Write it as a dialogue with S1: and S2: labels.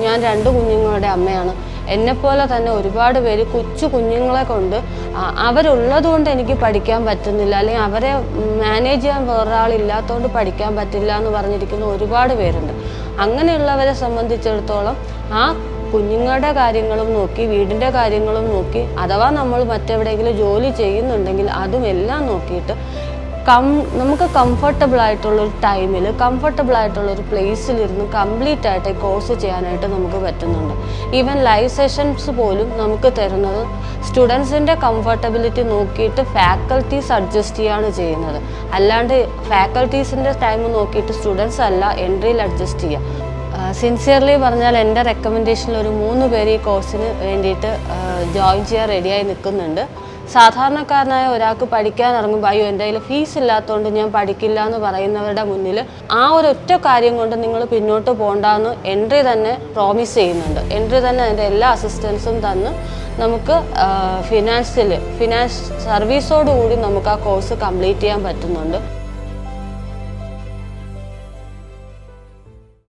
S1: ഞാൻ 2 കുഞ്ഞുങ്ങളുടെ അമ്മയാണ്. എന്നെപ്പോലെ തന്നെ ഒരുപാട് പേര് കൊച്ചു കുഞ്ഞുങ്ങളെ കൊണ്ട് അവരുള്ളത് കൊണ്ട് എനിക്ക് പഠിക്കാൻ പറ്റുന്നില്ല, അല്ലെങ്കിൽ അവരെ മാനേജ് ചെയ്യാൻ വേറൊരാളില്ലാത്തതുകൊണ്ട് പഠിക്കാൻ പറ്റില്ല എന്ന് പറഞ്ഞിരിക്കുന്ന ഒരുപാട് പേരുണ്ട്. അങ്ങനെയുള്ളവരെ സംബന്ധിച്ചിടത്തോളം ആ കുഞ്ഞുങ്ങളുടെ കാര്യങ്ങളും നോക്കി, വീടിൻ്റെ കാര്യങ്ങളും നോക്കി, അഥവാ നമ്മൾ മറ്റെവിടെയെങ്കിലും ജോലി ചെയ്യുന്നുണ്ടെങ്കിൽ അതും എല്ലാം നോക്കിയിട്ട് നമുക്ക് കംഫർട്ടബിൾ ആയിട്ടുള്ളൊരു ടൈമിൽ, കംഫർട്ടബിൾ ആയിട്ടുള്ളൊരു പ്ലേസിലിരുന്ന് കംപ്ലീറ്റ് ആയിട്ട് കോഴ്സ് ചെയ്യാനായിട്ട് നമുക്ക് പറ്റുന്നുണ്ട്. ഈവൻ ലൈവ് സെഷൻസ് പോലും നമുക്ക് തരുന്നത് സ്റ്റുഡൻസിൻ്റെ കംഫർട്ടബിലിറ്റി നോക്കിയിട്ട് ഫാക്കൽറ്റീസ് അഡ്ജസ്റ്റ് ചെയ്യുകയാണ് ചെയ്യുന്നത്. അല്ലാണ്ട് ഫാക്കൽറ്റീസിൻ്റെ ടൈം നോക്കിയിട്ട് സ്റ്റുഡൻസ് അല്ല എൻട്രിയിൽ അഡ്ജസ്റ്റ് ചെയ്യുക. സിൻസിയർലി പറഞ്ഞാൽ എൻ്റെ റെക്കമെൻഡേഷനിൽ ഒരു 3 പേര് ഈ കോഴ്സിന് വേണ്ടിയിട്ട് ജോയിൻ ചെയ്യാൻ റെഡിയായി നിൽക്കുന്നുണ്ട്. സാധാരണക്കാരനായ ഒരാൾക്ക് പഠിക്കാൻ ഇറങ്ങുമ്പോൾ അയ്യോ എൻ്റെ കയ്യിൽ ഫീസ് ഇല്ലാത്തതുകൊണ്ട് ഞാൻ പഠിക്കില്ല എന്ന് പറയുന്നവരുടെ മുന്നിൽ ആ ഒരൊറ്റ കാര്യം കൊണ്ട് നിങ്ങൾ പിന്നോട്ട് പോകണ്ടെന്ന് എൻട്രി തന്നെ പ്രോമിസ് ചെയ്യുന്നുണ്ട്. എൻട്രി തന്നെ അതിൻ്റെ എല്ലാ അസിസ്റ്റൻസും തന്ന് നമുക്ക് ഫിനാൻസ് സർവീസോടുകൂടി നമുക്ക് ആ കോഴ്സ് കംപ്ലീറ്റ് ചെയ്യാൻ പറ്റുന്നുണ്ട്.